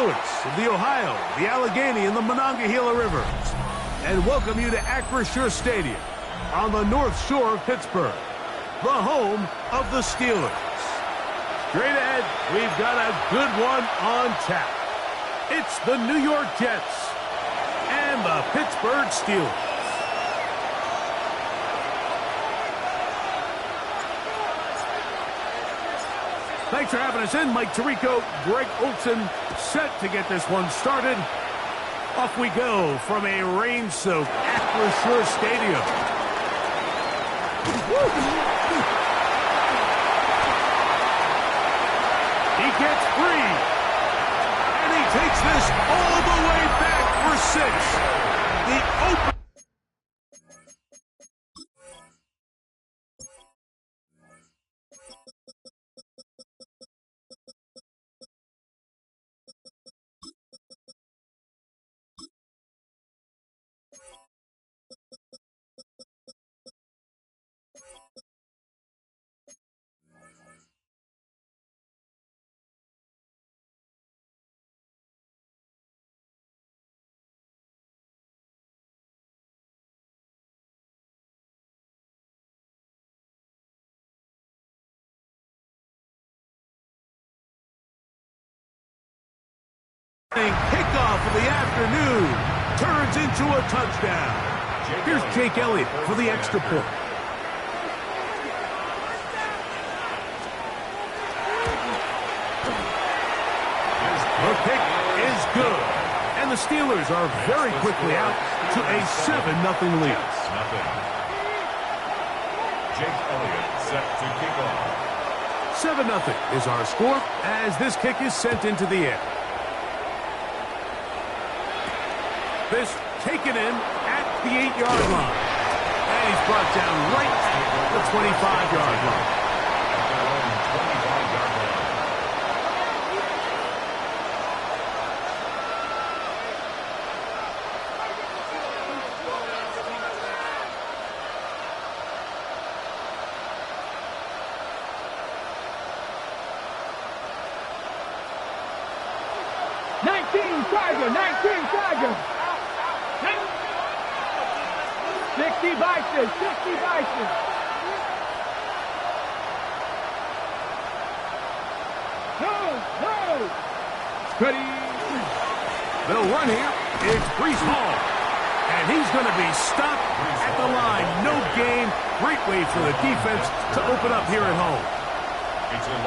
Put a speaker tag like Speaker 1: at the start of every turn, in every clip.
Speaker 1: poets of the Ohio, the Allegheny, and the Monongahela Rivers, and welcome you to Acrisure Stadium on the North Shore of Pittsburgh, the home of the Steelers. Straight ahead, we've got a good one on tap. It's the New York Jets and the Pittsburgh Steelers. Thanks for having us in. Mike Tirico, Greg Olson, set to get this one started. Off we go from a rain-soaked Acrisure Stadium. He gets free. And he takes this all the way back for 6. The open. Kickoff of the afternoon turns into a touchdown. Here's Jake Elliott for the extra point. The kick is good. And the Steelers are very quickly out to a 7-0 lead.
Speaker 2: Jake Elliott set to kick off.
Speaker 1: 7-0 is our score as this kick is sent into the air. This taken in at the 8-yard line. And he's brought down right at the 25-yard line.
Speaker 3: Tiger. 60 Bison. No. Steady.
Speaker 1: They'll run here. It's Breece Hall. And he's going to be stopped at the line. No gain. Great way for the defense to open up here at home.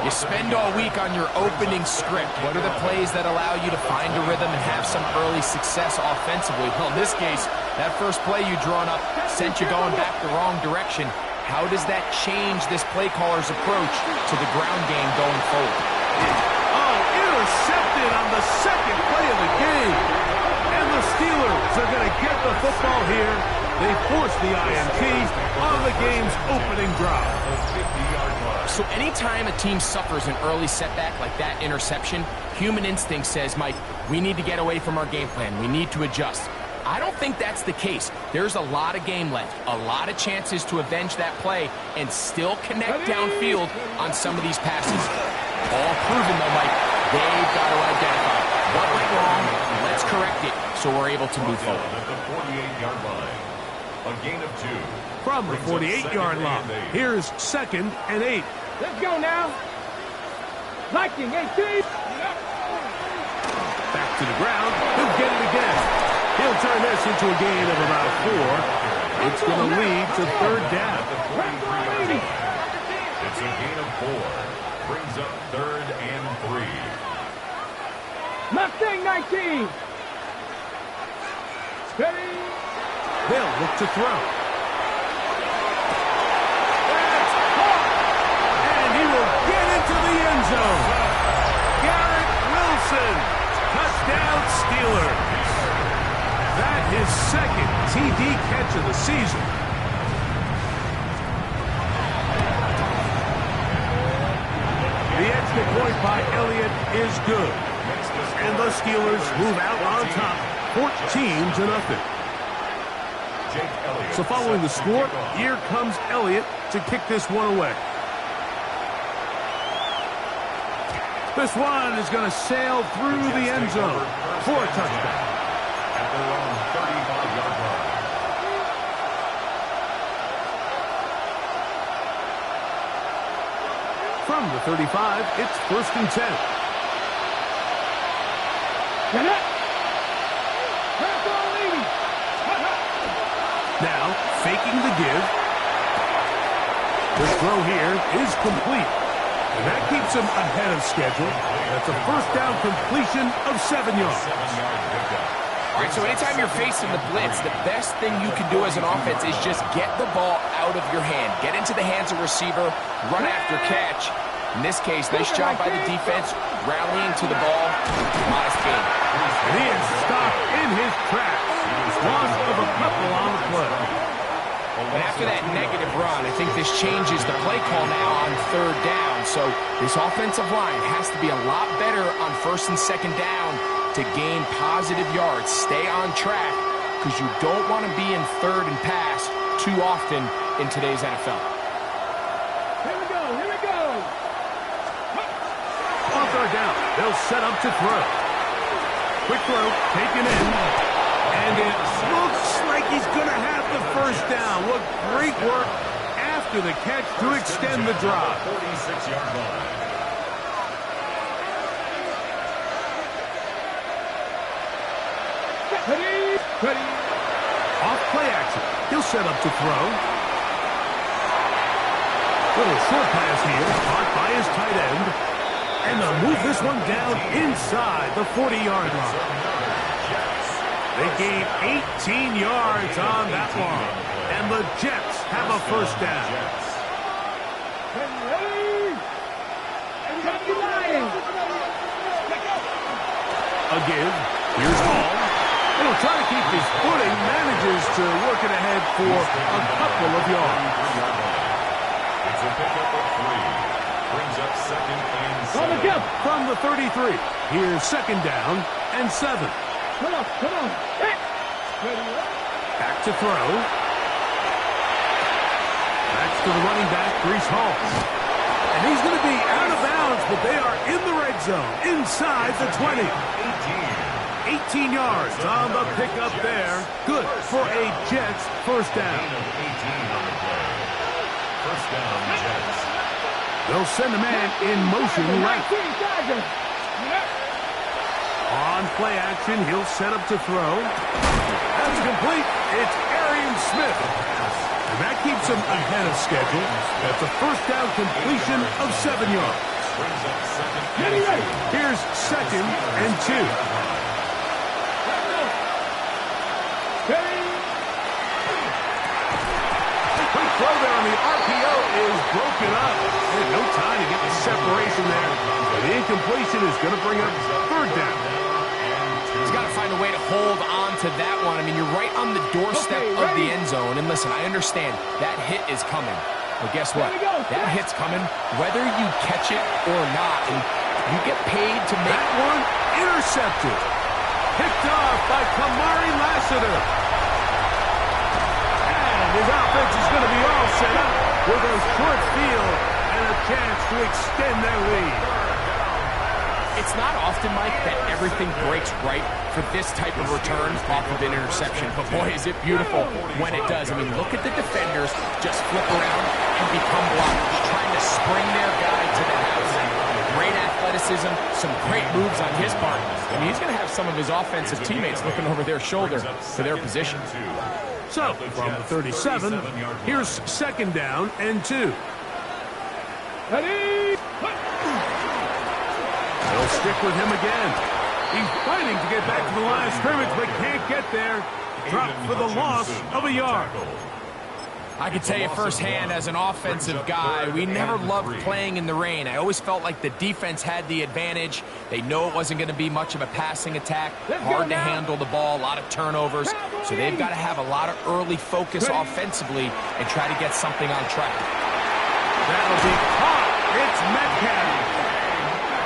Speaker 4: You spend all week on your opening script. What are the plays that allow you to find a rhythm and have some early success offensively? Well, in this case, that first play you drawn up sent you going back the wrong direction. How does that change this play caller's approach to the ground game going forward?
Speaker 1: Oh, intercepted on the second play of the game. And the Steelers are going to get the football here. They force the INT on the game's opening drive.
Speaker 4: So anytime a team suffers an early setback like that interception, human instinct says, Mike, we need to get away from our game plan. We need to adjust. I don't think that's the case. There's a lot of game left, a lot of chances to avenge that play and still connect downfield on some of these passes. All proven, though, Mike. They've got to identify what went wrong. Let's correct it so we're able to move forward.
Speaker 2: At the 48-yard line, a gain of 2.
Speaker 1: From the 48-yard line, here's 2nd and 8.
Speaker 3: Let's go now. Viking 18.
Speaker 1: Back to the ground. He'll get it again. He'll turn this into a gain of about 4. It's going to lead to 3rd down.
Speaker 2: It's a gain of 4. Brings up 3rd and 3.
Speaker 3: Mustang 19. Steady.
Speaker 1: They'll look to throw. To the end zone. Garrett Wilson. Touchdown Steelers. That is 2nd TD catch of the season. The extra point by Elliott is good. And the Steelers move out on top 14-0. So following the score, here comes Elliott to kick this one away. This one is going to sail through the end zone for a touchdown.
Speaker 2: At their own 35-yard line.
Speaker 1: From the 35, it's 1st and 10.
Speaker 3: Get it. Pass on, lady.
Speaker 1: Now, faking the give. The throw here is complete. And that keeps him ahead of schedule. That's a 1st down completion of 7 yards.
Speaker 2: 7-yard pickup.
Speaker 4: All right, so anytime you're facing the blitz, the best thing you can do as an offense is just get the ball out of your hand. Get into the hands of receiver, run after catch. In this case, nice job by the defense, rallying to the ball. Modest gain.
Speaker 1: And he is stopped in his tracks. Loss of a couple on the play.
Speaker 4: And after that negative run, I think this changes the play call now on 3rd down. So this offensive line has to be a lot better on 1st and 2nd down to gain positive yards. Stay on track because you don't want to be in 3rd and pass too often in today's NFL.
Speaker 3: Here we go. Here we go.
Speaker 1: On 3rd down, they'll set up to throw. Quick throw, taken in. And it looks like he's going to have the 1st down. What great work after the catch to extend the drive.
Speaker 2: 46-yard line.
Speaker 3: Ready.
Speaker 1: Off play action. He'll set up to throw. Little short pass here, caught by his tight end. And they'll move this one down inside the 40-yard line. They gain 18 yards on that one. And the Jets have a 1st down.
Speaker 3: Ready. Come to Lions.
Speaker 1: A give. Here's Hall. He'll try to keep his footing. Manages to work it ahead for a couple of yards.
Speaker 2: It's a pickup of 3. Brings up 2nd and 7.
Speaker 1: From the 33. Here's 2nd down and 7.
Speaker 3: Come on. Ready.
Speaker 1: Back to throw. Back to the running back, Breece Hall. And he's going to be out of bounds, but they are in the red zone, inside the 20. 18 yards on the pickup there. Good for a Jets 1st down.
Speaker 2: 18 on the play. 1st down, Jets.
Speaker 1: They'll send a man in motion left.
Speaker 3: 19, Dodgers.
Speaker 1: On play action, he'll set up to throw. That's complete. It's Arian Smith. And that keeps him ahead of schedule. That's a 1st down completion of 7 yards.
Speaker 2: Brings up 2nd and
Speaker 3: Ready.
Speaker 2: 2.
Speaker 1: Here's 2nd and 2. Quick throw there on the RPO is broken up. And no time to get the separation there. And the incompletion is going to bring up 3rd down.
Speaker 4: He's got to find a way to hold on to that one. I mean, you're right on the doorstep of the end zone. And listen, I understand that hit is coming. But guess what? That hit's coming whether you catch it or not. And you get paid to make
Speaker 1: that one intercepted. Picked off by Kamari Lassiter. And his offense is going to be all set up with a short field and a chance to extend their lead.
Speaker 4: It's not often, Mike, that everything breaks right for this type of return off of an interception. But boy, is it beautiful when it does. I mean, look at the defenders just flip around and become blockers, trying to spring their guy to the house. Great athleticism, some great moves on his part. I mean, he's going to have some of his offensive teammates looking over their shoulder for their position.
Speaker 1: So, from the 37, here's 2nd down and 2.
Speaker 3: Ready.
Speaker 1: They'll stick with him again. He's fighting to get back to the line of scrimmage, but can't get there. Dropped for the loss of a yard.
Speaker 4: I can tell you firsthand as an offensive guy, we never loved playing in the rain. I always felt like the defense had the advantage. They know it wasn't going to be much of a passing attack. Hard to handle the ball, a lot of turnovers. So they've got to have a lot of early focus offensively and try to get something on track.
Speaker 1: That'll be caught. It's Metcalf.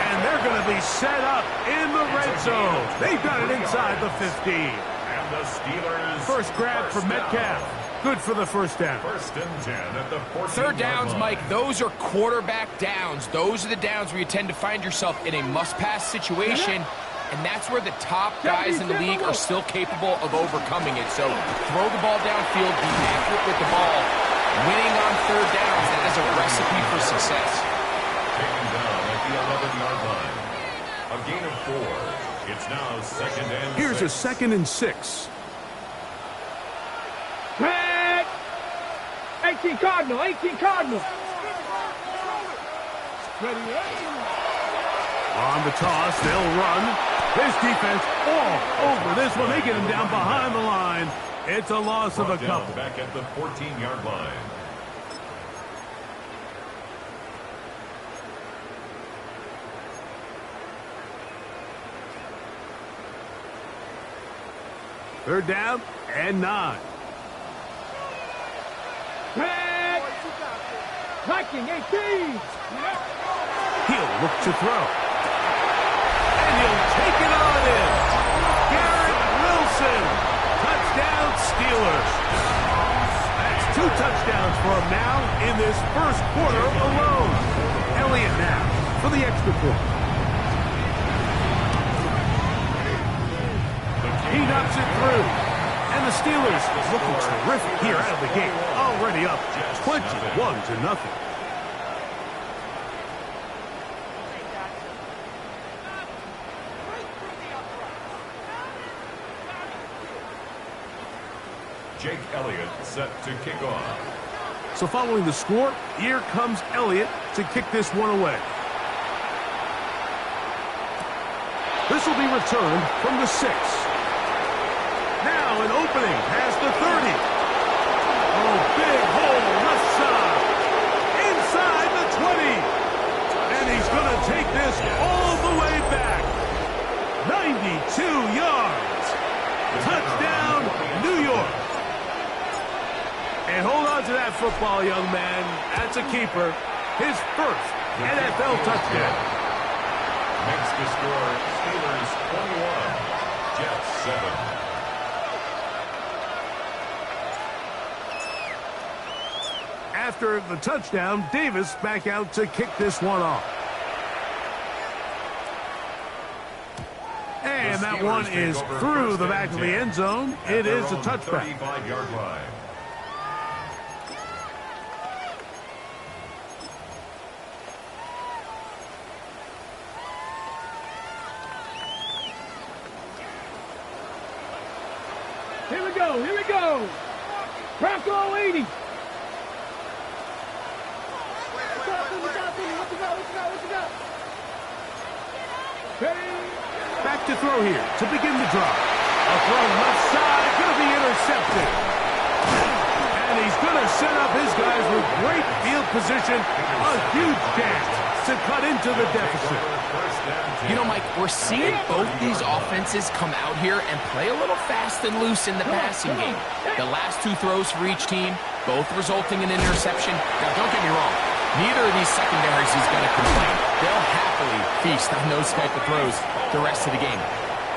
Speaker 1: And they're going to be set up in the red zone. They've got it inside the 15.
Speaker 2: And the Steelers.
Speaker 1: First grab for Metcalf. Good for the first down.
Speaker 2: First and 10 at the 14-yard
Speaker 4: Third downs,
Speaker 2: line.
Speaker 4: Mike, those are quarterback downs. Those are the downs where you tend to find yourself in a must-pass situation, and that's where the top guys in the league are still capable of overcoming it. So throw the ball downfield, be accurate with the ball. Winning on third downs, that is a recipe for success.
Speaker 2: Taken down at the 11-yard line. A gain of 4. It's now second and
Speaker 1: Here's a
Speaker 2: 6.
Speaker 1: 2nd and 6.
Speaker 3: Red. 18 Cardinal. 18 Cardinal. Ready.
Speaker 1: On the toss, they'll run. This defense all over this one. They get him down behind the line. It's a loss of a
Speaker 2: Brought down
Speaker 1: couple.
Speaker 2: back at the 14-yard line.
Speaker 1: Third down and 9.
Speaker 3: Red. Viking. 18.
Speaker 1: He'll look to throw. And he'll take it on in. Garrett Wilson. Touchdown Steelers. That's 2 touchdowns for him now in this first quarter alone. Elliott now for the extra point. He knocks it through. And the Steelers looking terrific here out of the gate. Already up 21-0.
Speaker 2: Jake Elliott set to kick off.
Speaker 1: So following the score, here comes Elliott to kick this one away. This will be returned from the 6. Now an opening past the 30. Oh, big hole left side. Inside the 20. And he's going to take this all the way back. 92 yards. Touchdown, New York. And hold on to that football, young man. That's a keeper. His first NFL touchdown.
Speaker 2: Makes the score Steelers 21, Jets 7.
Speaker 1: After the touchdown, Davis back out to kick this one off. And that one is through the back of the end zone. It is a touchback.
Speaker 2: 35-yard line.
Speaker 3: Here we go. Here we go. Bronco 80.
Speaker 1: Back to throw here to begin the drive. A throw left side, going to be intercepted. And he's going to set up his guys with great field position. A huge chance to cut into the deficit.
Speaker 4: You know, Mike, we're seeing both these offenses come out here and play a little fast and loose in the passing game. The last 2 throws for each team, both resulting in an interception. Now, don't get me wrong. Neither of these secondaries is going to complain. They'll happily feast on those type of throws the rest of the game.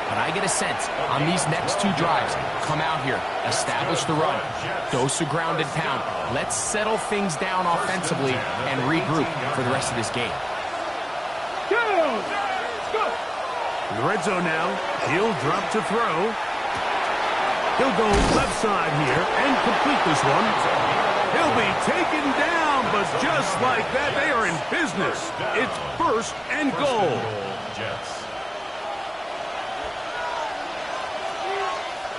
Speaker 4: But I get a sense on these next 2 drives, come out here, establish the run, dose of ground and pound. Let's settle things down offensively and regroup for the rest of this game.
Speaker 1: In the red zone now, he'll drop to throw. He'll go left side here and complete this one. He'll be taken down, but just like that, they are in business. It's first and goal.
Speaker 2: Jets.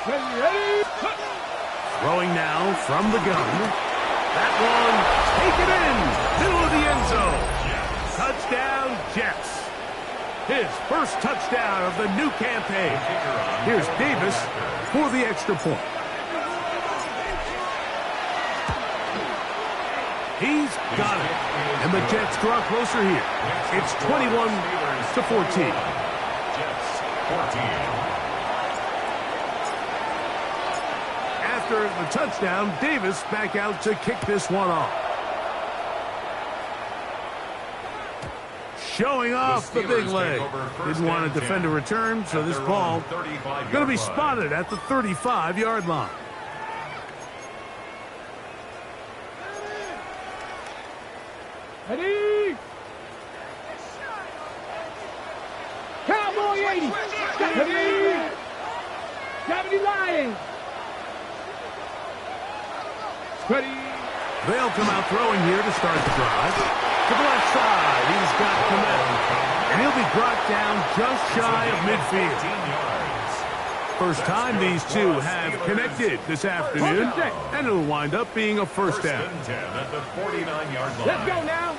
Speaker 3: Ready.
Speaker 1: Throwing now from the gun. That one, take it in, middle of the end zone. Touchdown, Jets. His first touchdown of the new campaign. Here's Davis for the extra point. He's got it. And the Jets draw closer here. It's 21-14.
Speaker 2: Jets 14.
Speaker 1: After the touchdown, Davis back out to kick this one off. Showing off the big leg. Didn't want to defend a return, so this ball going to be spotted at the 35-yard line.
Speaker 3: Ready? Cowboy 80. Ready? 70 Lions. Ready?
Speaker 1: They'll come out throwing here to start the drive. To the left side, he's got Kmet. And he'll be brought down just shy of midfield. First time these two have connected this afternoon, and it'll wind up being a first down.
Speaker 2: At the 49-yard line.
Speaker 3: Let's go now.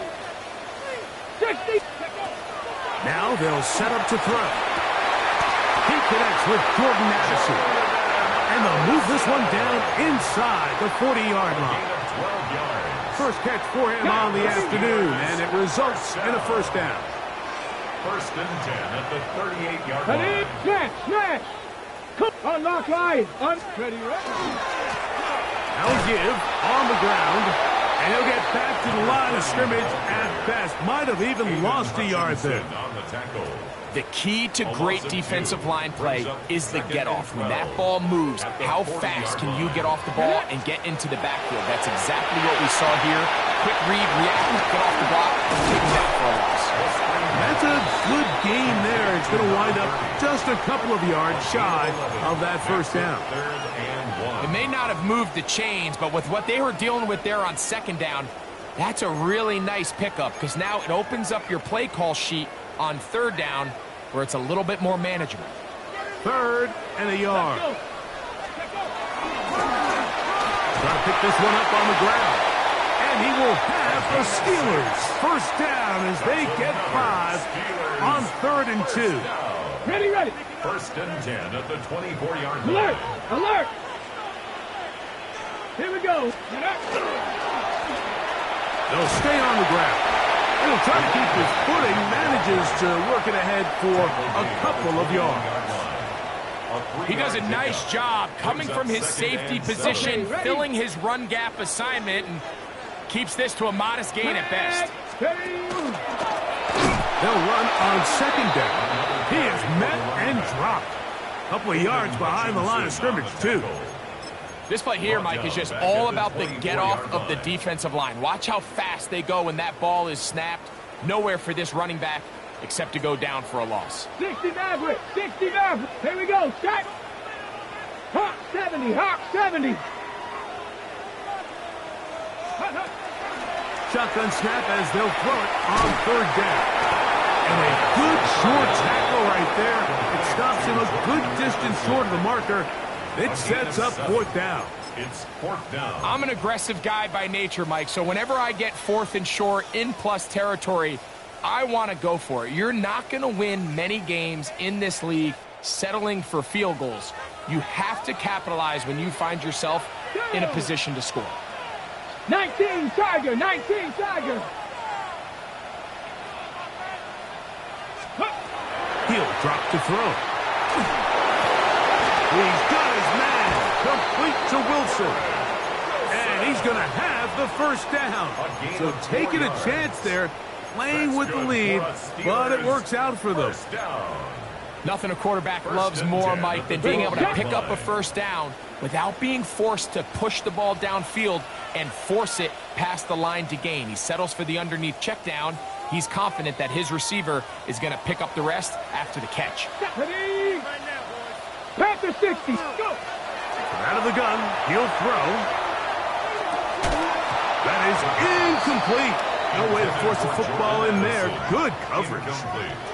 Speaker 3: 60.
Speaker 1: Now they'll set up to throw. He connects with Jordan Addison. And they'll move this one down inside the 40-yard line.
Speaker 2: 12 yards.
Speaker 1: First catch for him on the afternoon, and it results in a first down.
Speaker 2: First and 10 at the 38-yard
Speaker 3: Ready?
Speaker 2: line.
Speaker 3: Smash, smash. Unlock line. Ready, ready.
Speaker 1: Now give on the ground, and he'll get back to the line of scrimmage at best. Might have even lost a yard there.
Speaker 2: On the tackle.
Speaker 4: The key to great defensive line play is the get-off. When that ball moves, how fast can you get off the ball and get into the backfield? That's exactly what we saw here. Quick read, react, get off the block, and take him down for a loss.
Speaker 1: That's a good game there. It's going to wind up just a couple of yards shy of that first down.
Speaker 2: Third and 1.
Speaker 4: It may not have moved the chains, but with what they were dealing with there on second down, that's a really nice pickup because now it opens up your play call sheet on third down where it's a little bit more manageable.
Speaker 1: Third and a yard. Trying to pick this one up on the ground. And he will have the Steelers first down as they get 5 on 3rd and 2.
Speaker 3: Ready, ready.
Speaker 2: First and 10 at the 24-yard line.
Speaker 3: Alert, alert. Here we go.
Speaker 1: They'll stay on the ground. And he'll try to keep his footing, manages to work it ahead for a couple of yards.
Speaker 4: He does a nice job coming from his safety position, filling his run gap assignment, and keeps this to a modest gain at best.
Speaker 1: They'll run on second down. He is met and dropped. A couple of yards behind the line of scrimmage, too.
Speaker 4: This play here, Mike, is just all about the get-off of the defensive line. Watch how fast they go when that ball is snapped. Nowhere for this running back except to go down for a loss.
Speaker 3: 60 Maverick, 60 Maverick. Here we go, start. Hawk 70, Hawk 70.
Speaker 1: Shotgun snap as they'll throw it on third down. And a good short tackle right there. It stops him a good distance short of the marker. It sets up fourth down.
Speaker 2: It's fourth down.
Speaker 4: I'm an aggressive guy by nature, Mike, so whenever I get fourth and short in plus territory, I want to go for it. You're not going to win many games in this league settling for field goals. You have to capitalize when you find yourself in a position to score.
Speaker 3: 19 Tiger, 19 Tiger.
Speaker 1: He'll drop to throw. He's got his man complete to Wilson. And he's going to have the first down. So taking a chance there, playing with the lead, but it works out for them.
Speaker 4: Nothing a quarterback loves more, Mike, than being able to pick up a first down without being forced to push the ball downfield and force it past the line to gain. He settles for the underneath check down. He's confident that his receiver is going to pick up the rest after the catch.
Speaker 3: Ready? Panther 60, go!
Speaker 1: Out of the gun, he'll throw. That is incomplete. No way to force the football in there. Good coverage.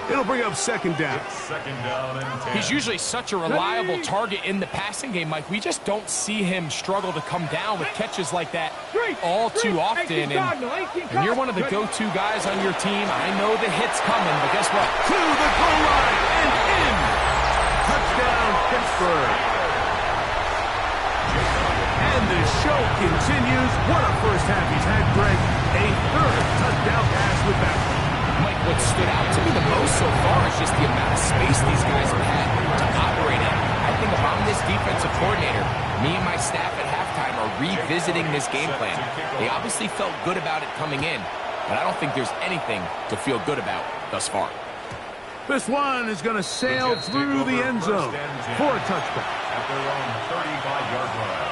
Speaker 1: It'll bring up second down.
Speaker 2: Second down and 10.
Speaker 4: He's usually such a reliable target in the passing game, Mike. We just don't see him struggle to come down with catches like that all too often. And you're one of the go-to guys on your team. I know the hit's coming, but guess what?
Speaker 1: To the goal line and in. Touchdown, Pittsburgh. And the show continues. What a first half he's had, Greg. A third touchdown pass with that one.
Speaker 4: Mike, what stood out to me the most so far is just the amount of space these guys have had to operate in. I think if I'm this defensive coordinator, me and my staff at halftime are revisiting this game plan. They obviously felt good about it coming in, but I don't think there's anything to feel good about thus far.
Speaker 1: This one is going to sail through the end zone for a touchback.
Speaker 2: At their own 35-yard line.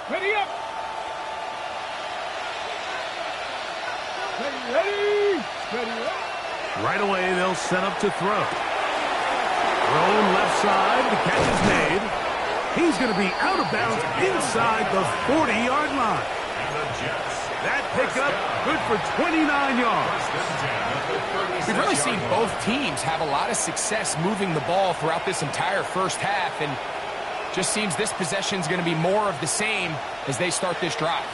Speaker 3: Ready up. Ready. Ready up.
Speaker 1: Right away, they'll set up to throw. Thrown left side. The catch is made. He's going to be out of bounds inside the 40-yard line.
Speaker 2: And the Jets.
Speaker 1: That pickup, good for 29 yards.
Speaker 4: We've really seen both teams have a lot of success moving the ball throughout this entire first half, and just seems this possession is going to be more of the same as they start this drive.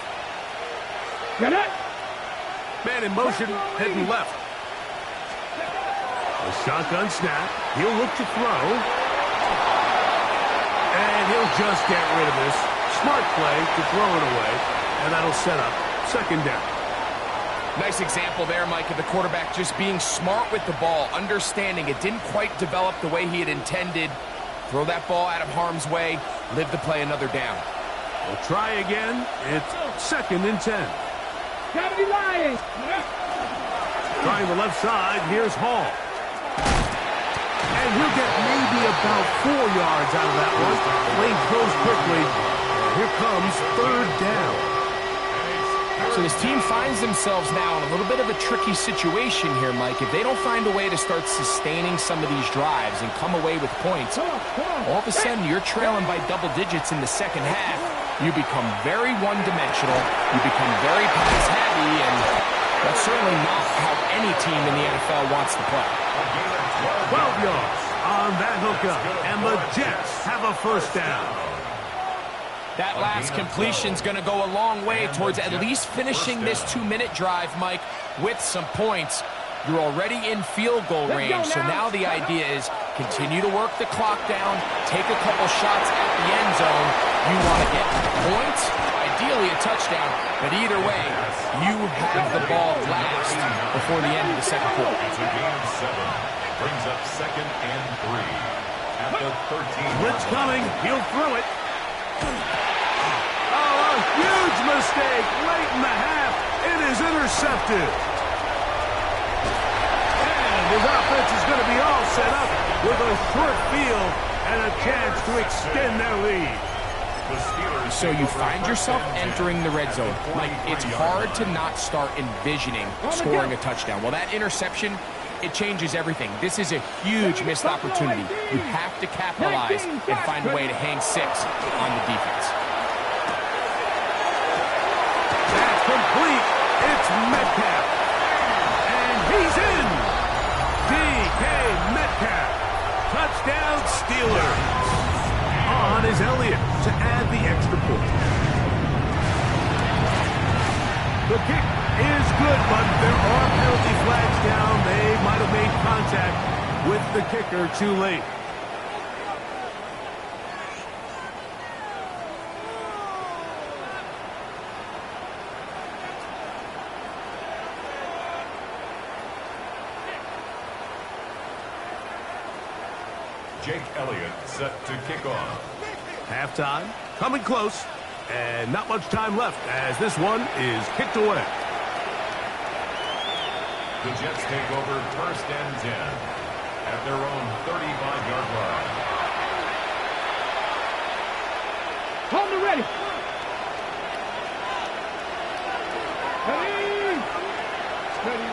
Speaker 3: Get it.
Speaker 1: Man in motion, heading left. A shotgun snap. He'll look to throw. And he'll just get rid of this. Smart play to throw it away. And that'll set up second down.
Speaker 4: Nice example there, Mike, of the quarterback just being smart with the ball, understanding it didn't quite develop the way he had intended. Throw that ball out of harm's way, live to play another down.
Speaker 1: We'll try again. It's 2nd and 10.
Speaker 3: Cavity Lions.
Speaker 1: Trying the left side. Here's Hall. And he'll get maybe about 4 yards out of that one. Lane closed quickly. Here comes 3rd down.
Speaker 4: So this team finds themselves now in a little bit of a tricky situation here, Mike. If they don't find a way to start sustaining some of these drives and come away with points, all of a sudden you're trailing by double digits in the second half. You become very one-dimensional. You become very pass-heavy, and that's certainly not how any team in the NFL wants to play.
Speaker 1: 12 yards on that hookup, and the Jets have a first down.
Speaker 4: That last completion's going to go a long way towards at least finishing this 2-minute drive, Mike, with some points. You're already in field goal range, so now the idea is continue to work the clock down, take a couple shots at the end zone. You want to get points, ideally a touchdown, but either way, you have the ball last before the end of the second quarter.
Speaker 2: It's a gain of 7. Brings up 2nd and 3. At the 13.
Speaker 1: Blitz coming. He'll throw it. Oh, a huge mistake late in the half. It is intercepted. And his offense is going to be all set up with a short field and a chance to extend their lead.
Speaker 4: So you find yourself entering the red zone. Like, it's hard to not start envisioning scoring a touchdown. Well, that interception, it changes everything. This is a huge missed opportunity. You have to capitalize and find a way to hang 6 on the defense.
Speaker 1: That's complete. It's Metcalf. And he's in. DK Metcalf. Touchdown Steelers. On is Elliott to add the extra point. The kick is good, but there are penalty flags down. They might have made contact with the kicker too late.
Speaker 2: Jake Elliott set to kick off.
Speaker 1: Halftime, coming close, and not much time left as this one is kicked away.
Speaker 2: The Jets take over 1st and 10 at their own 35-yard line.
Speaker 3: Hold me ready. Ready. Ready.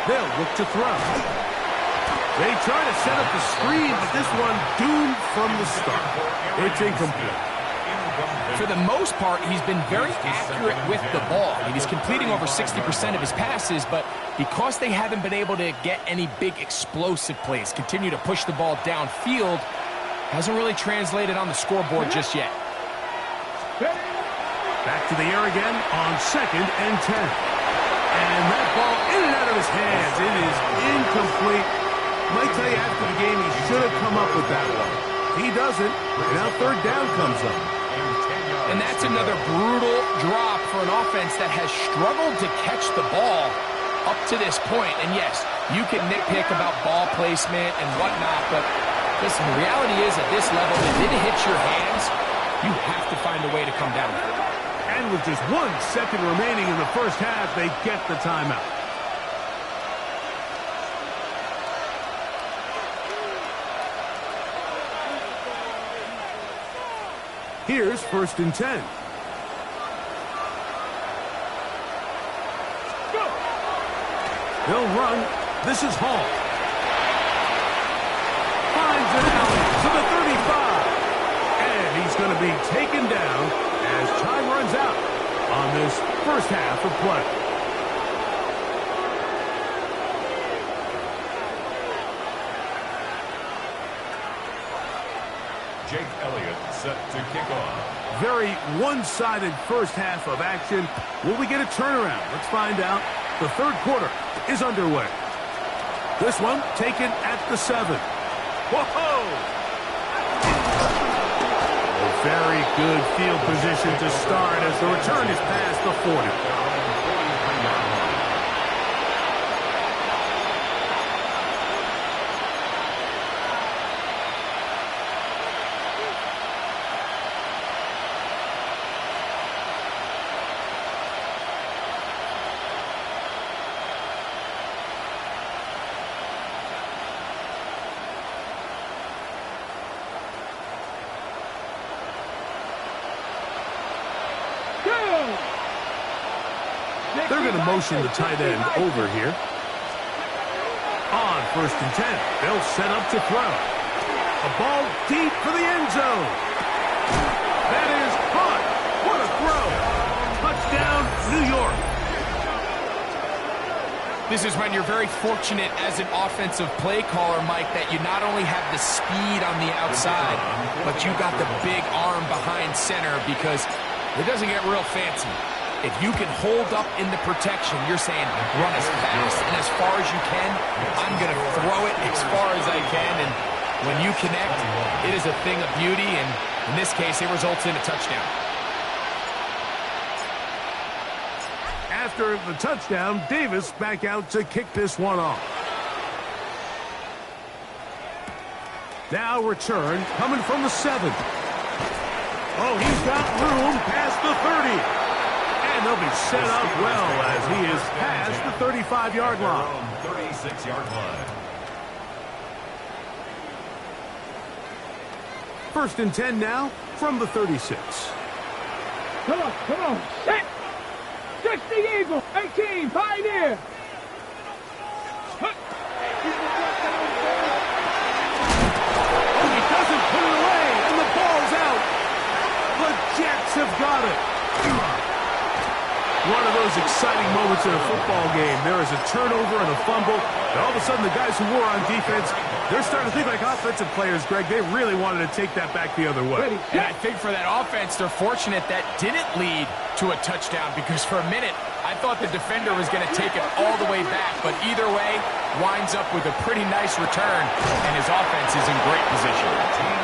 Speaker 1: They'll look to throw. They try to set up the screen, but this one doomed from the start. It's incomplete.
Speaker 4: For the most part, he's been very accurate with the ball. I mean, he's completing over 60% of his passes, but because they haven't been able to get any big explosive plays, continue to push the ball downfield, hasn't really translated on the scoreboard just yet.
Speaker 1: Back to the air again on 2nd and 10. And that ball in and out of his hands. It is incomplete. Might tell you after the game he should have come up with that one. He doesn't, and now 3rd down comes up.
Speaker 4: And that's another brutal drop for an offense that has struggled to catch the ball up to this point. And yes, you can nitpick about ball placement and whatnot, but listen, the reality is at this level, if it hits your hands, you have to find a way to come down with it.
Speaker 1: And with just 1 second remaining in the first half, they get the timeout. Here's 1st and 10. He'll run. This is Hall. Finds an alley to the 35. And he's going to be taken down as time runs out on this first half of play.
Speaker 2: Jake Elliott set to kick off.
Speaker 1: Very one-sided first half of action. Will we get a turnaround? Let's find out. The third quarter is underway. This one taken at the 7. Whoa! A very good field position to start as the return is past the 40. They're going to motion the tight end over here. On 1st and 10, they'll set up to throw. A ball deep for the end zone. That is caught. What a throw. Touchdown, New York.
Speaker 4: This is when you're very fortunate as an offensive play caller, Mike, that you not only have the speed on the outside, but you got the big arm behind center because it doesn't get real fancy. If you can hold up in the protection, you're saying run as fast and as far as you can. I'm going to throw it as far as I can. And when you connect, it is a thing of beauty. And in this case, it results in a touchdown.
Speaker 1: After the touchdown, Davis back out to kick this one off. Now return coming from the 7. Oh, he's got room past the 30. And they'll be set up well as he is past the 35-yard line.
Speaker 2: 36-yard line.
Speaker 1: 1st and 10 now from the 36.
Speaker 3: Come on, set! 60 Eagle, 18, Pioneer!
Speaker 1: He doesn't put it away, and the ball's out. The Jets have got it. One of those exciting moments in a football game. There is a turnover and a fumble, and all of a sudden the guys who were on defense, they're starting to think like offensive players, Greg. They really wanted to take that back the other way.
Speaker 4: And I think for that offense, they're fortunate that didn't lead to a touchdown because for a minute, I thought the defender was going to take it all the way back, but either way, winds up with a pretty nice return, and his offense is in great position.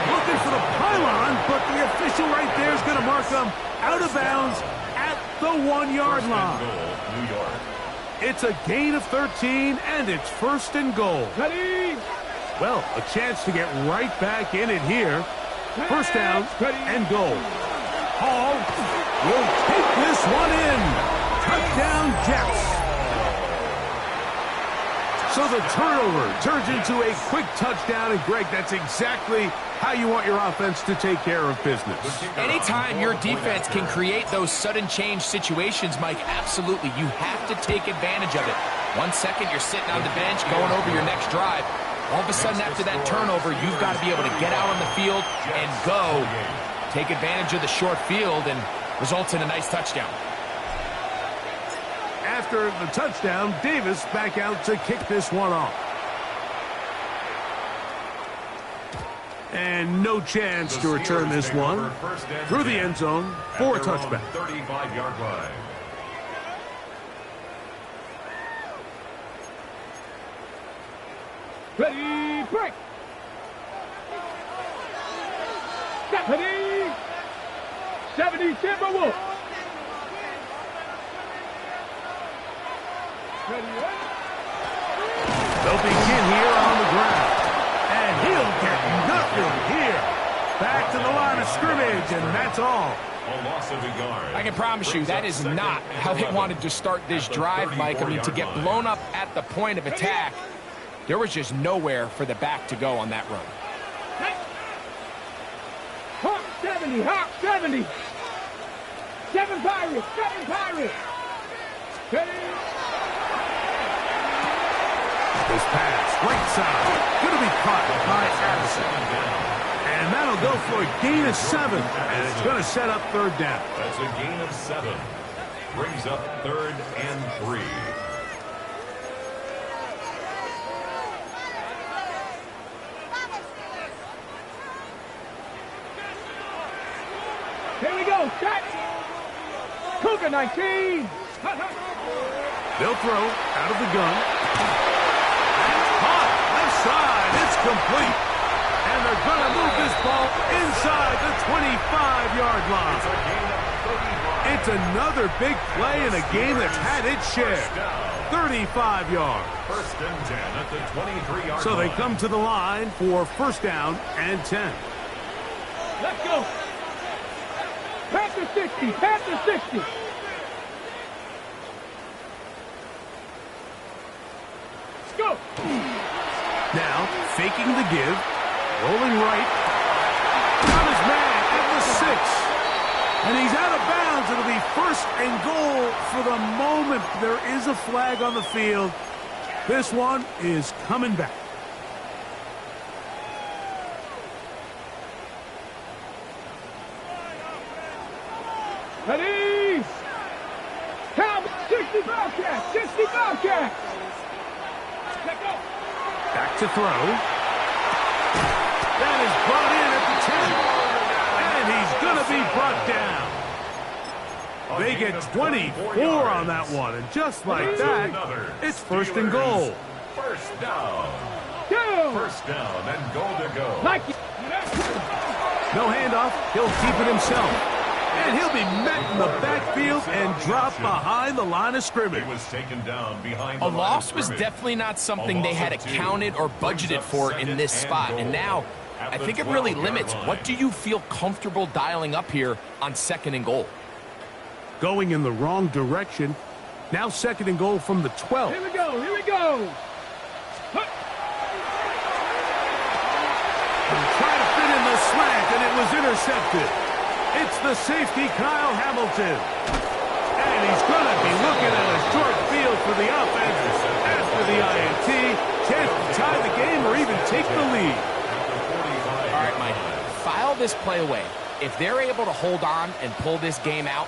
Speaker 1: Looking for the pylon, but the official right there is going to mark them out of bounds at the 1-yard line.
Speaker 2: New York.
Speaker 1: It's a gain of 13, and it's 1st and goal.
Speaker 3: Ready?
Speaker 1: Well, a chance to get right back in it here. 1st down and goal. Hall will take this one in. Touchdown, Jets. So the turnover turns into a quick touchdown, and Greg, that's exactly how you want your offense to take care of business.
Speaker 4: Anytime your defense can create those sudden change situations, Mike, absolutely, you have to take advantage of it. 1 second, you're sitting on the bench, going over your next drive. All of a sudden, after that turnover, you've got to be able to get out on the field and go. Take advantage of the short field, and results in a nice touchdown.
Speaker 1: After the touchdown, Davis back out to kick this one off. And no chance to return this one through the end zone for a touchback.
Speaker 2: 35-yard line.
Speaker 3: Ready, break! Ready! 70 Timberwolves!
Speaker 1: They'll begin here on the ground. And he'll get nothing here. Back to the line of scrimmage, and that's all.
Speaker 2: A loss of a yard.
Speaker 4: I can promise you that is not how they wanted to start this drive, Mike. I mean, to get blown up at the point of attack, there was just nowhere for the back to go on that run.
Speaker 3: Hawk 70, Hawk 70. 7 Pirates, 7 Pirates. Ready?
Speaker 1: This pass, right side, going to be caught by Addison. And that'll go for a gain of 7, and it's going to set up third down.
Speaker 2: That's a gain of 7. Brings up 3rd and 3.
Speaker 3: Here we go, set. Cougar 19.
Speaker 1: They'll throw out of the gun. Caught, left side, it's complete. And they're going to move this ball inside the 25-yard line. It's another big play in a game that's had its share. 35 yards.
Speaker 2: 1st and 10 at the 23-yard line.
Speaker 1: So they come to the line for 1st down and 10.
Speaker 3: Let's go. Panther 60, Panther 60. Let's go.
Speaker 1: Now, faking the give, rolling right. Got his man at the 6. And he's out of bounds. It'll be 1st and goal for the moment. There is a flag on the field. This one is coming back.
Speaker 3: Ready? Count 60 Bobcats, 60 Bobcats. Let go.
Speaker 1: Back to throw. That is brought in at the 10. And he's going to be brought down. They get 24 on that one. And just like that, it's 1st and goal.
Speaker 2: 1st down.
Speaker 3: Go.
Speaker 2: 1st down and goal to go.
Speaker 3: Like it.
Speaker 1: No handoff. He'll keep it himself. And he'll be met in the backfield and dropped behind the line of scrimmage.
Speaker 2: He was taken down behind
Speaker 4: A loss was definitely not something they had accounted or budgeted for in this spot. And now, I think it really limits. What do you feel comfortable dialing up here on 2nd and goal?
Speaker 1: Going in the wrong direction. Now 2nd and goal from the 12.
Speaker 3: Here we go, here we go.
Speaker 1: Trying to fit in the slant, and it was intercepted. It's the safety, Kyle Hamilton. And he's going to be looking at a short field for the offense after the INT. Chance to tie the game or even take the lead.
Speaker 4: All right, Mike, file this play away. If they're able to hold on and pull this game out,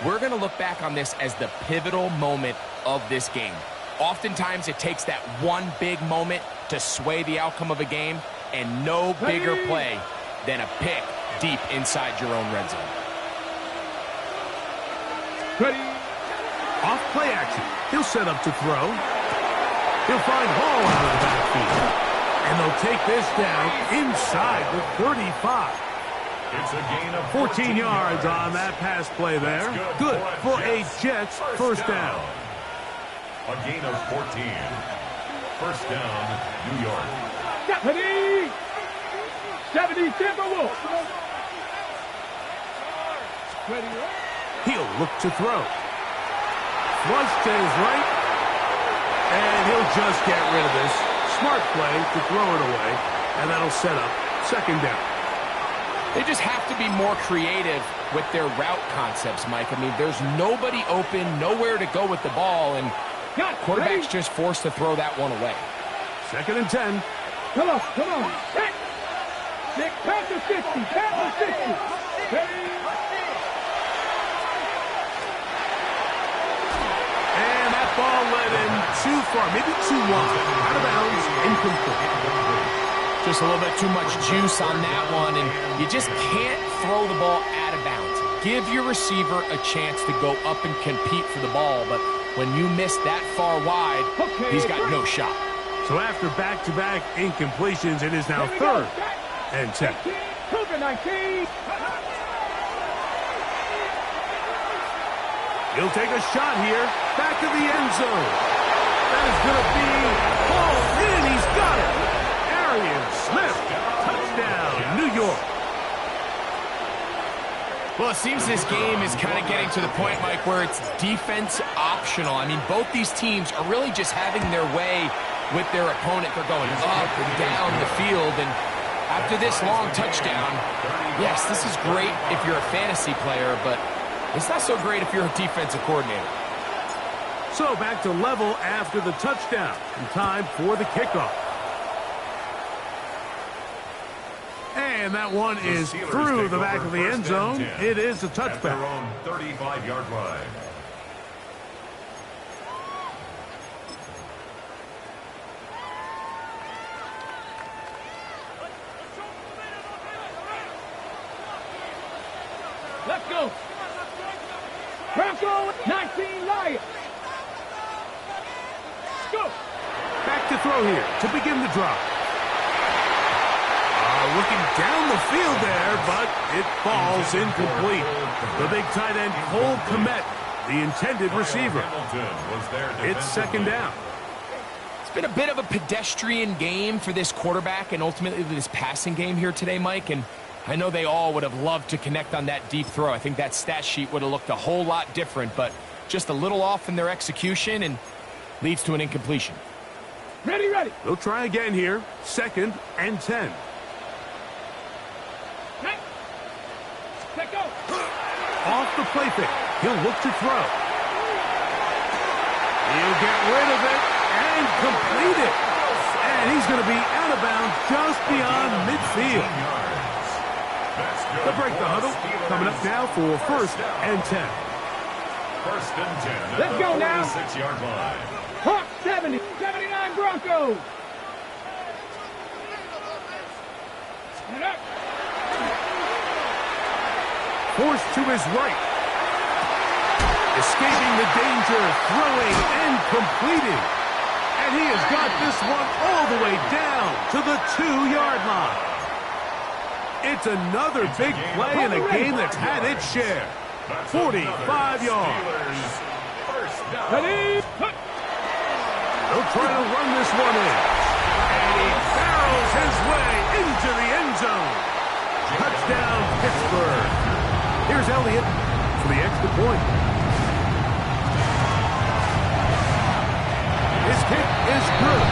Speaker 4: we're going to look back on this as the pivotal moment of this game. Oftentimes, it takes that one big moment to sway the outcome of a game, and no bigger play than a pick deep inside your own red zone.
Speaker 3: Ready?
Speaker 1: Off play action. He'll set up to throw. He'll find Hall out of the backfield. And they'll take this down inside the 35.
Speaker 2: It's a gain of
Speaker 1: 14 yards on that pass play there. Good for a Jets 1st down.
Speaker 2: A gain of 14. 1st down, New York.
Speaker 3: Ready? 70 Timberwolves. Ready?
Speaker 1: He'll look to throw. Flush to his right. And he'll just get rid of this. Smart play to throw it away. And that'll set up 2nd down.
Speaker 4: They just have to be more creative with their route concepts, Mike. I mean, there's nobody open, nowhere to go with the ball, and quarterback's just forced to throw that one away.
Speaker 1: 2nd and 10.
Speaker 3: Come on, come on. Panther 50, Panther 50. Ready?
Speaker 1: And that ball led him too far, maybe too wide. Out of bounds, incomplete.
Speaker 4: Just a little bit too much juice on that one, and you just can't throw the ball out of bounds. Give your receiver a chance to go up and compete for the ball, but when you miss that far wide, he's got no shot.
Speaker 1: So after back-to-back incompletions, it is now 3rd and 10.
Speaker 3: Cougar 19.
Speaker 1: He'll take a shot here, back to the end zone. That is going to be hauled in. He's got it. Arian Smith, touchdown, New York.
Speaker 4: Well, it seems this game is kind of getting to the point, Mike, where it's defense optional. I mean, both these teams are really just having their way with their opponent. They're going up and down the field, and after this long touchdown, yes, this is great if you're a fantasy player, but it's not so great if you're a defensive coordinator.
Speaker 1: So back to level after the touchdown. And time for the kickoff. And that one is through the back of the end zone. It is a touchback.
Speaker 2: At their own 35-yard line.
Speaker 3: Let's go. Bronco 19 Lions. Let's go.
Speaker 1: Back to throw here to begin the drive. Looking down the field there, but it falls incomplete. The big tight end, Cole Kmet, the intended receiver. It's second down.
Speaker 4: It's been a bit of a pedestrian game for this quarterback and ultimately this passing game here today, Mike. And I know they all would have loved to connect on that deep throw. I think that stat sheet would have looked a whole lot different, but just a little off in their execution and leads to an incompletion.
Speaker 3: Ready, ready.
Speaker 1: They'll try again here. 2nd and 10.
Speaker 3: Let go.
Speaker 1: Off the play fake. He'll look to throw. He'll get rid of it and complete it. And he's going to be out of bounds just beyond midfield. They'll break the huddle. Coming up now for 1st and 10.
Speaker 2: 1st and 10.
Speaker 3: Let's go now.
Speaker 2: 6-yard line.
Speaker 3: Hawk 70. 79 Broncos. Stand up.
Speaker 1: Forced to his right. Escaping the danger, throwing and completing. And he has got this one all the way down to the 2-yard line. It's another big play in a game that's had its share. 45 yards.
Speaker 3: Ready.
Speaker 1: They'll try to run this one in. And he barrels his way into the end zone. Touchdown, Pittsburgh. Here's Elliott for the extra point. His kick is good.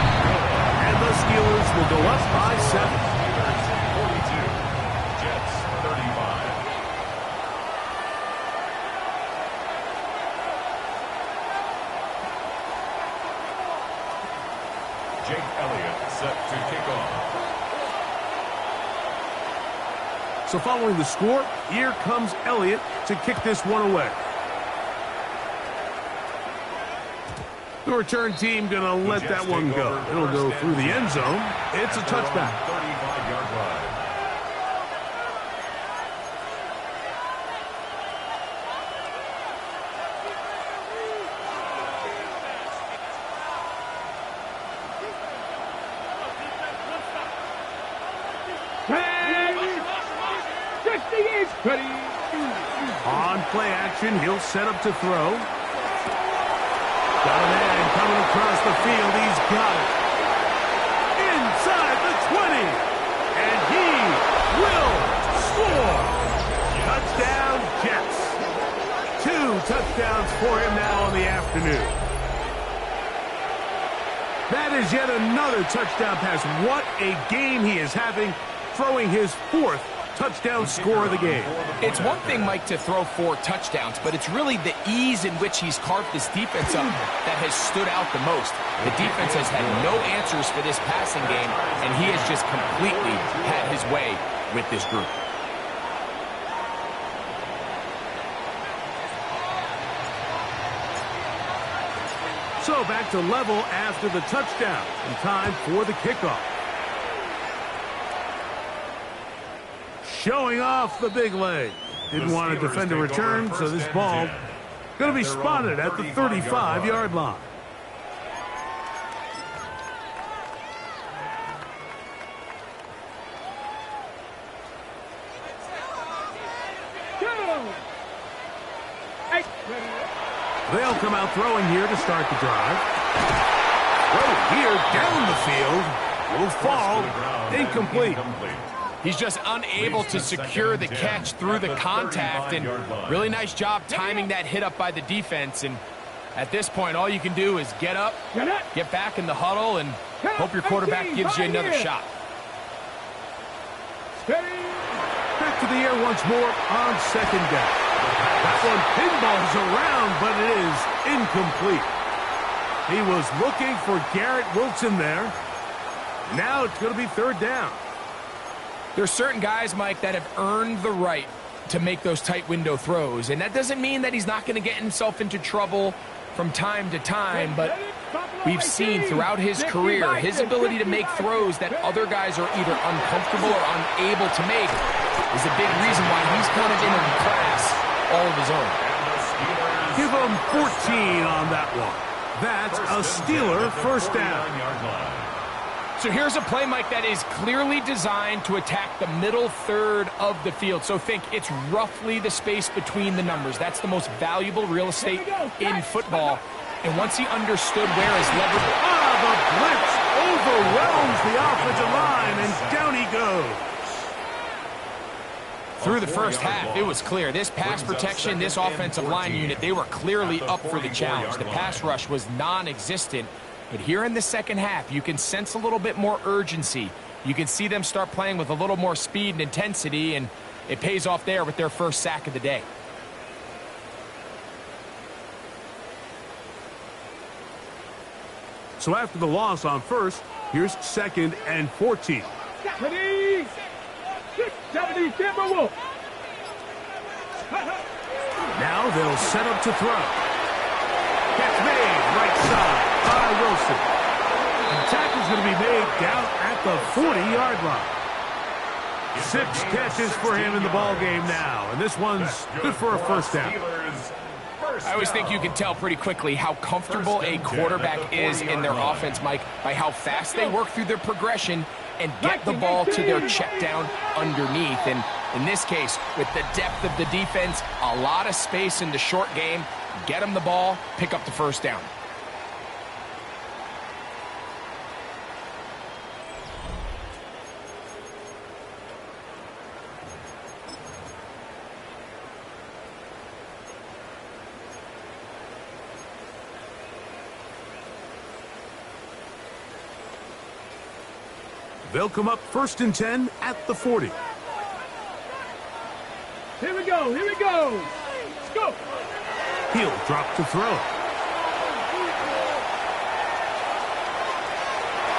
Speaker 1: And the Steelers will go up by 7.
Speaker 2: Steelers 42. Jets 35. Jake Elliott set to kick off.
Speaker 1: So following the score, here comes Elliott to kick this one away. The return team going to let that one go. It'll go through the end zone. It's a touchback.
Speaker 2: 35-yard line.
Speaker 3: Ready.
Speaker 1: On play action, he'll set up to throw. Got a man coming across the field. He's got it. Inside the 20. And he will score. Touchdown, Jets. 2 touchdowns for him now on the afternoon. That is yet another touchdown pass. What a game he is having, throwing his 4th touchdown score of the game.
Speaker 4: It's one thing, Mike, to throw 4 touchdowns, but it's really the ease in which he's carved this defense up that has stood out the most. The defense has had no answers for this passing game, and he has just completely had his way with this group.
Speaker 1: So back to level after the touchdown, and time for the kickoff. Showing off the big leg. Didn't want to defend a return, so this ball going to be spotted at the 35-yard line. They'll come out throwing here to start the drive. Throw here down the field. Will fall. Incomplete.
Speaker 4: He's just unable to secure the catch through the contact, and really nice job timing that hit up by the defense. And at this point, all you can do is get up, get back in the huddle, and hope your quarterback gives you another shot.
Speaker 1: Back to the air once more on 2nd down. That one pinballs around, but it is incomplete. He was looking for Garrett Wilson there. Now it's going to be third down.
Speaker 4: There's certain guys, Mike, that have earned the right to make those tight window throws. And that doesn't mean that he's not going to get himself into trouble from time to time, but we've seen throughout his career his ability to make throws that other guys are either uncomfortable or unable to make is a big reason why he's kind of in a class all of his own.
Speaker 1: Give him 14 on that one. That's a Steeler first down.
Speaker 4: So here's a play, Mike, that is clearly designed to attack the middle third of the field. So think it's roughly the space between the numbers. That's the most valuable real estate in football. And once he understood where his leverage...
Speaker 1: The blitz overwhelms the offensive line, and down he goes.
Speaker 4: Through the first half, it was clear. This pass protection, this offensive line unit, they were clearly up for the challenge. The pass rush was non-existent. But here in the second half, you can sense a little bit more urgency. You can see them start playing with a little more speed and intensity, and it pays off there with their first sack of the day.
Speaker 1: So after the loss on first, here's 2nd and 14.
Speaker 3: 70, 670 Timberwolves.
Speaker 1: Now they'll set up to throw. Catch made, right side by Wilson. The tackle's going to be made down at the 40-yard line. 6 catches for him in the ball game now, and this one's good for a first down.
Speaker 4: I always think you can tell pretty quickly how comfortable a quarterback is in their offense, Mike, by how fast they work through their progression and get the ball to their check down underneath. And in this case, with the depth of the defense, a lot of space in the short game, get them the ball, pick up the first down.
Speaker 1: They'll come up 1st and 10 at the 40.
Speaker 3: Here we go, here we go. Let's go.
Speaker 1: He'll drop to throw.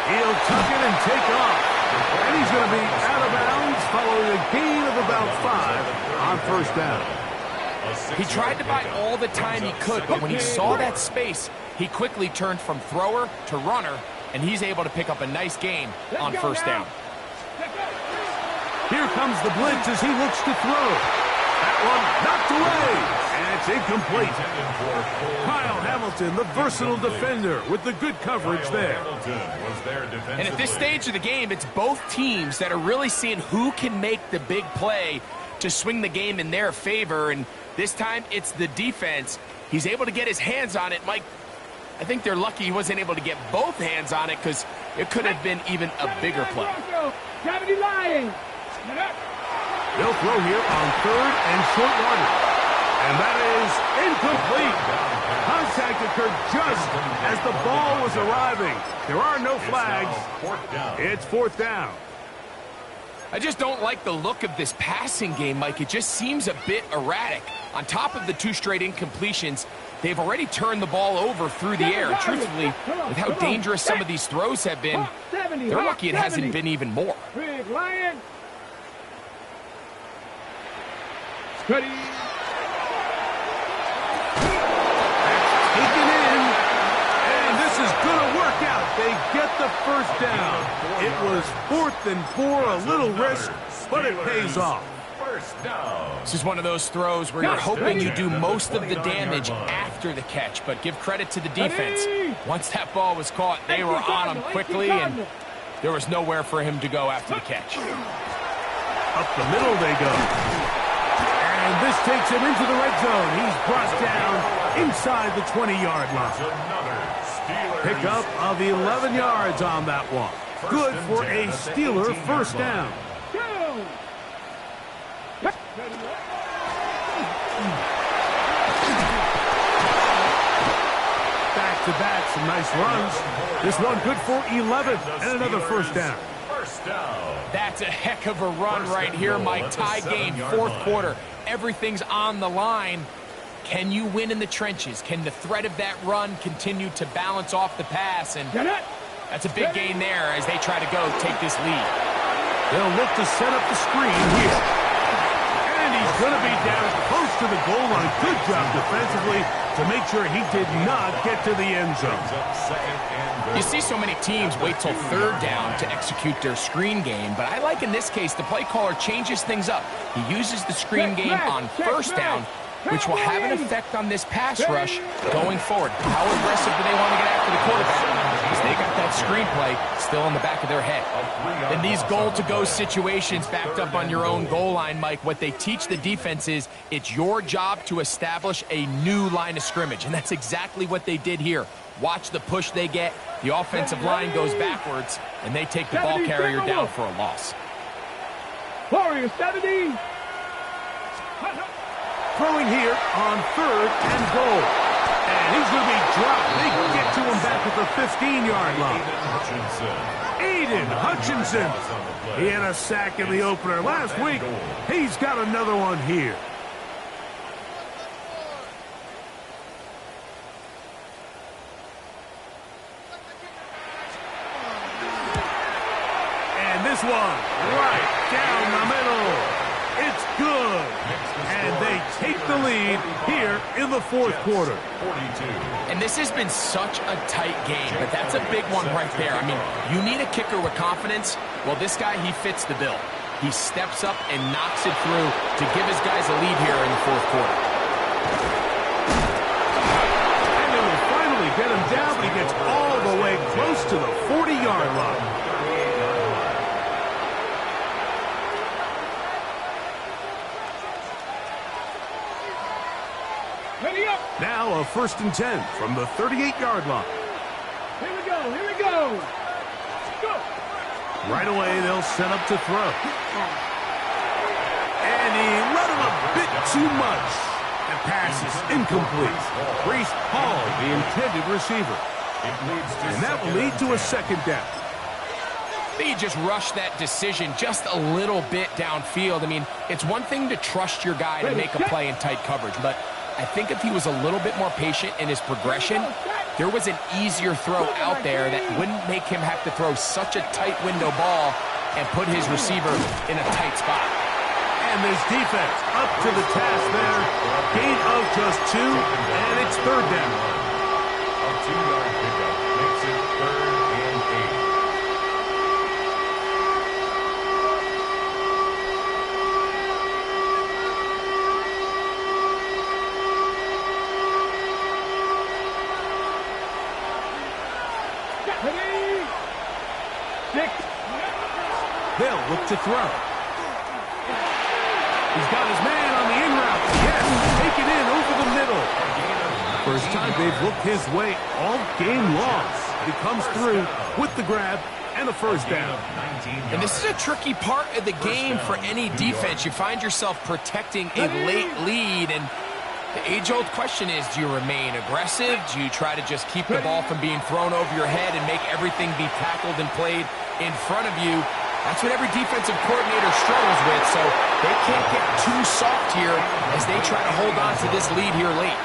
Speaker 1: He'll tuck it and take off. And he's going to be out of bounds following a gain of about 5 on first down.
Speaker 4: He tried to buy all the time he could, but when he saw that space, he quickly turned from thrower to runner, and he's able to pick up a nice gain on first down.
Speaker 1: Here comes the blitz as he looks to throw. That one knocked away, and it's incomplete. Kyle Hamilton, the versatile defender, with the good coverage there.
Speaker 4: And at this stage of the game, it's both teams that are really seeing who can make the big play to swing the game in their favor, and this time it's the defense. He's able to get his hands on it, Mike. I think they're lucky he wasn't able to get both hands on it because it could have been even a bigger play.
Speaker 1: They'll throw here on 3rd and short yardage. And that is incomplete. Contact occurred just as the ball was arriving. There are no flags. It's 4th down.
Speaker 4: I just don't like the look of this passing game, Mike. It just seems a bit erratic. On top of the 2 straight incompletions, they've already turned the ball over through the air. Truthfully, with how dangerous some of these throws have been, they're lucky it hasn't been even more.
Speaker 3: Big Lion. Steady.
Speaker 1: Taken in, and this is going to work out. They get the first down. It was 4th and 4, a little risk, but it pays off.
Speaker 4: This is one of those throws where you're hoping you do most of the damage after the catch, but give credit to the defense. Once that ball was caught, they were on him quickly, and there was nowhere for him to go after the catch.
Speaker 1: Up the middle they go. And this takes him into the red zone. He's brought down inside the 20-yard line. Pickup of 11 yards on that one. Good for a Steeler first down. Back-to-back, some nice runs. This one good for 11 and another first down.
Speaker 4: That's a heck of a run right here, Mike. Tie game, 4th quarter. Everything's on the line. Can you win in the trenches? Can the threat of that run continue to balance off the pass? And that's a big gain there as they try to go take this lead.
Speaker 1: They'll look to set up the screen here. And he's going to be down close to the goal line. Good job defensively to make sure he did not get to the end zone.
Speaker 4: You see so many teams wait till third down to execute their screen game, but I like in this case the play caller changes things up. He uses the screen game on first down, which will have an effect on this pass rush going forward. How aggressive do they want to get after the quarterback? Because they got that screenplay still in the back of their head. In these goal-to-go situations backed up on your own goal line, Mike, what they teach the defense is it's your job to establish a new line of scrimmage, and that's exactly what they did here. Watch the push they get. The offensive line goes backwards, and they take the ball carrier down for a loss.
Speaker 3: Warriors 70.
Speaker 1: Throwing here on third and goal. And he's going to be dropped. They can get to him back at the 15-yard line. Aiden Hutchinson. He had a sack in the opener last week. He's got another one here. And this one right down the middle. It's good. And they take the lead here in the fourth quarter.
Speaker 4: And this has been such a tight game, but that's a big one right there. I mean, you need a kicker with confidence. Well, this guy, he fits the bill. He steps up and knocks it through to give his guys a lead here in the fourth quarter.
Speaker 1: And they will finally get him down, but he gets all the way close to the 40-yard line. Now a 1st and 10 from the 38-yard line.
Speaker 3: Here we go, here we go. Go.
Speaker 1: Right away, they'll set up to throw. And he let him a bit too much. The pass is incomplete. Breece Hall, the intended receiver. And that will lead to a second down.
Speaker 4: They just rushed that decision just a little bit downfield. I mean, it's one thing to trust your guy to make a play in tight coverage, but I think if he was a little bit more patient in his progression, there was an easier throw out there that wouldn't make him have to throw such a tight window ball and put his receiver in a tight spot.
Speaker 1: And this defense up to the task there. Gain of just 2, and it's third down.
Speaker 2: A 2-yard pickup makes it 3rd and 8.
Speaker 1: They'll look to throw. He's got his man on the in route. Yes, take it in over the middle. First time they've looked his way all game long. He comes through with the grab and a first down.
Speaker 4: And this is a tricky part of the game for any defense. You find yourself protecting a late lead, and the age-old question is, do you remain aggressive? Do you try to just keep the ball from being thrown over your head and make everything be tackled and played in front of you? That's what every defensive coordinator struggles with, so they can't get too soft here as they try to hold on to this lead here late.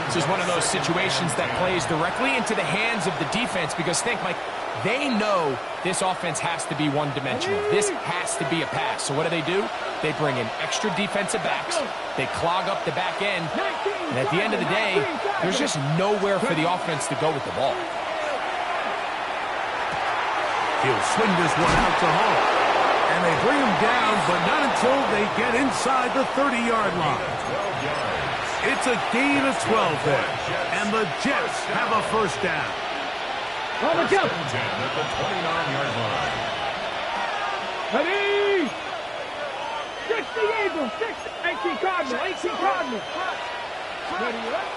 Speaker 4: This is one of those situations that plays directly into the hands of the defense because think, Mike, they know this offense has to be one-dimensional. This has to be a pass. So what do? They bring in extra defensive backs. They clog up the back end. And at the end of the day, there's just nowhere for the offense to go with the ball.
Speaker 1: He'll swing this one out to Hall. And they bring him down, but not until they get inside the 30-yard line. It's a gain of 12 there. And the Jets have a first down.
Speaker 3: On the jump.
Speaker 2: At the 29-yard line.
Speaker 3: Ready. 60 Eagles. 18 Cardinal. 18 Cardinal. Ready up.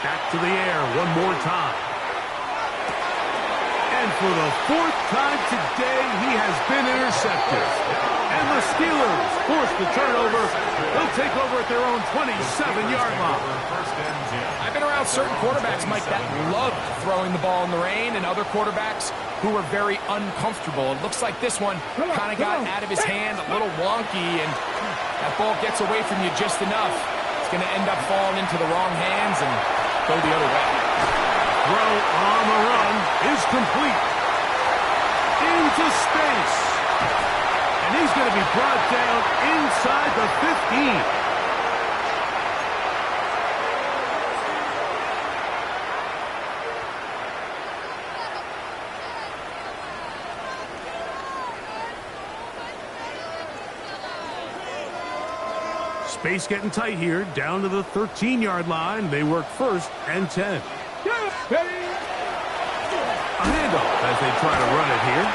Speaker 1: Back to the air one more time. And for the 4th time today, he has been intercepted. And the Steelers force the turnover. They'll take over at their own 27-yard line.
Speaker 4: I've been around certain quarterbacks, Mike, that love throwing the ball in the rain, and other quarterbacks who are very uncomfortable. It looks like this one kind of got out of his hand, a little wonky, and that ball gets away from you just enough to going to end up falling into the wrong hands and go the other way.
Speaker 1: Throw on the run is complete. Into space. And he's going to be brought down inside the 15. Space getting tight here, down to the 13-yard line. They work 1st and 10. A handoff as they try to run it here.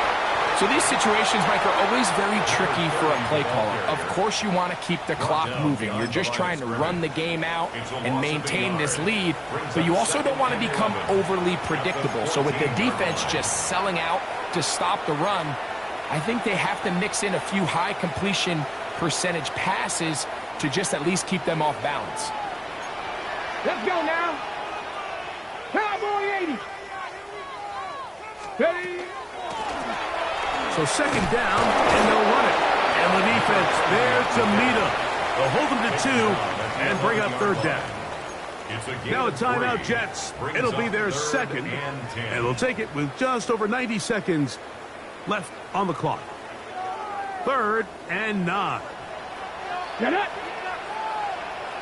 Speaker 4: So these situations, Mike, are always very tricky for a play caller. Of course you want to keep the clock moving. You're just trying to run the game out and maintain this lead, but you also don't want to become overly predictable. So with the defense just selling out to stop the run, I think they have to mix in a few high completion percentage passes to just at least keep them off balance.
Speaker 3: Let's go now. Cowboy 80. Ready.
Speaker 1: So 2nd down, and they'll run it. And the defense there to meet them. They'll hold them to 2 and bring up 3rd down. Now a timeout, Jets. It'll be their 2nd, and they'll take it with just over 90 seconds left on the clock. 3rd and 9.
Speaker 3: Get it.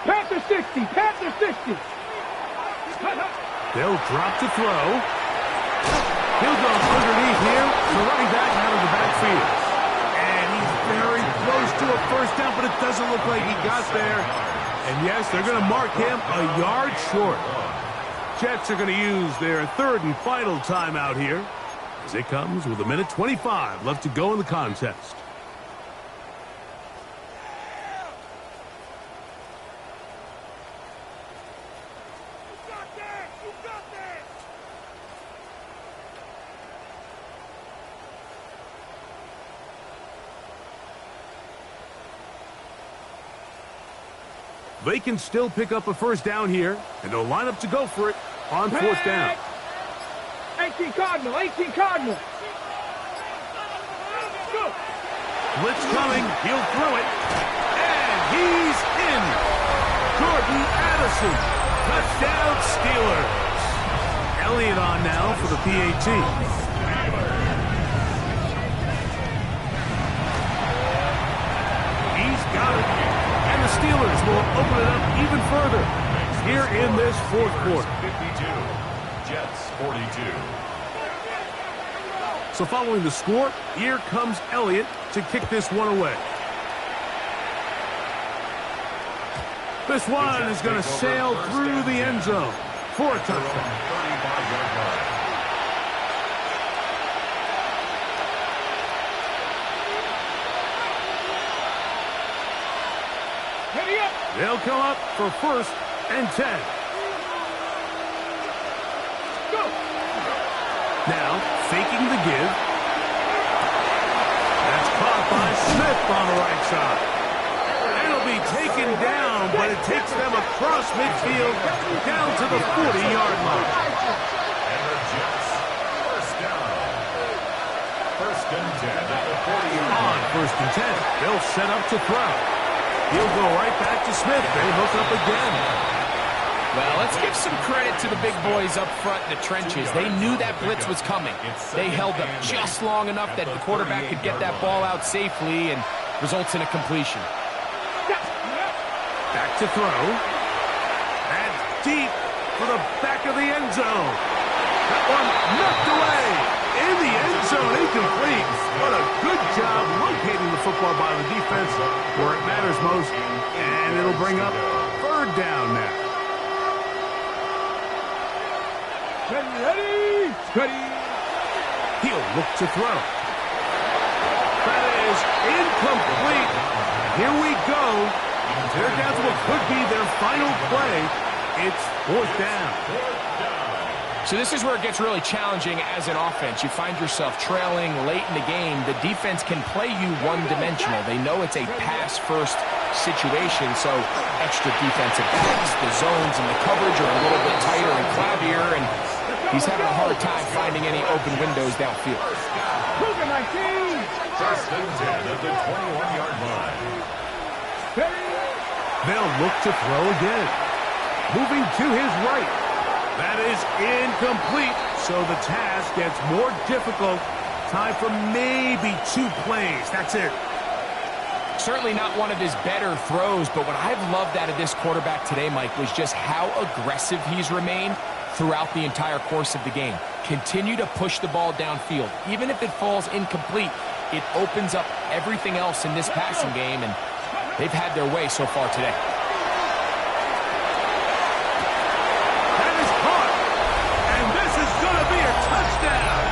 Speaker 3: Panther 60. Panther 60.
Speaker 1: They'll drop to throw. He'll go underneath here. The running back out of the backfield. And he's very close to a 1st down, but it doesn't look like he got there. And yes, they're going to mark him a yard short. Jets are going to use their 3rd and final timeout here, as it comes with 1:25 left to go in the contest. They can still pick up a 1st down here, and they'll line up to go for it on 4th down.
Speaker 3: 18 Cardinal, 18 Cardinal. Go.
Speaker 1: Blitz coming, he'll throw it, and he's in. Jordan Addison, touchdown Steelers. Elliott on now for the PAT. He's got it. And the Steelers will open it up even further here in this 4th quarter.
Speaker 2: 52, Jets 42.
Speaker 1: So following the score, here comes Elliott to kick this one away. This one is going to sail through the end zone for a touchdown.
Speaker 2: 35-yard line.
Speaker 1: They'll come up for 1st and 10.
Speaker 3: Go.
Speaker 1: Now, faking the give. That's caught by Smith on the right side. It'll be taken down, but it takes them across midfield down to the 40-yard line.
Speaker 2: And the Jets, 1st down. 1st and 10 at the 40-yard line.
Speaker 1: On 1st and 10, they'll set up to throw. He'll go right back to Smith. They hook up again.
Speaker 4: Well, let's give some credit to the big boys up front in the trenches. They knew that blitz was coming. They held up just long enough that the quarterback could get that ball out safely and results in a completion.
Speaker 1: Back to throw. And deep for the back of the end zone. That one knocked away. In the end zone, incomplete. What a good job locating the football by the defense where it matters most. And it'll bring up 3rd down now.
Speaker 3: Ready. Ready.
Speaker 1: He'll look to throw. That is incomplete. Here we go. They're down to what could be their final play. It's 4th down.
Speaker 4: So this is where it gets really challenging as an offense. You find yourself trailing late in the game. The defense can play you one-dimensional. They know it's a pass-first situation, so extra defensive backs, the zones and the coverage are a little bit tighter and cloudier, and he's having a hard time finding any open windows downfield.
Speaker 3: 1st
Speaker 2: and 10 at the 21-yard line.
Speaker 3: Ready.
Speaker 1: They'll look to throw again. Moving to his right. That is incomplete, so the task gets more difficult. Time for maybe 2 plays. That's it.
Speaker 4: Certainly not one of his better throws, but what I've loved out of this quarterback today, Mike, was just how aggressive he's remained throughout the entire course of the game. Continue to push the ball downfield. Even if it falls incomplete, it opens up everything else in this passing game, and they've had their way so far today.
Speaker 1: That is caught, and this is going to be a touchdown.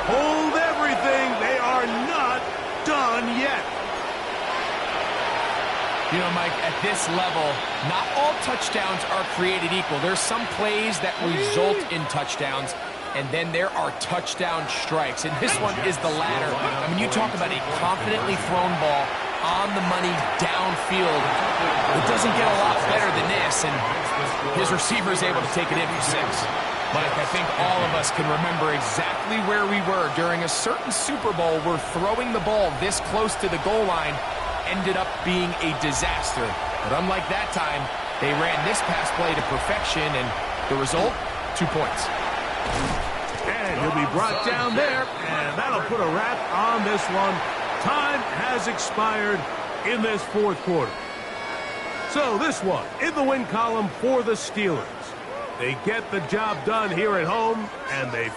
Speaker 1: Hold everything. They are not done yet.
Speaker 4: You know, Mike, at this level, not all touchdowns are created equal. There's some plays that result in touchdowns, and then there are touchdown strikes. And this one is the latter. I mean, you talk about a confidently thrown ball on the money downfield. It doesn't get a lot better than this, and his receiver is able to take it in for 6. Mike, I think all of us can remember exactly where we were during a certain Super Bowl where throwing the ball this close to the goal line ended up being a disaster. But unlike that time, they ran this pass play to perfection, and the result, 2 points.
Speaker 1: And he'll be brought down there, and that'll put a wrap on this one. Time has expired in this 4th quarter. So this one, in the win column for the Steelers. They get the job done here at home, and they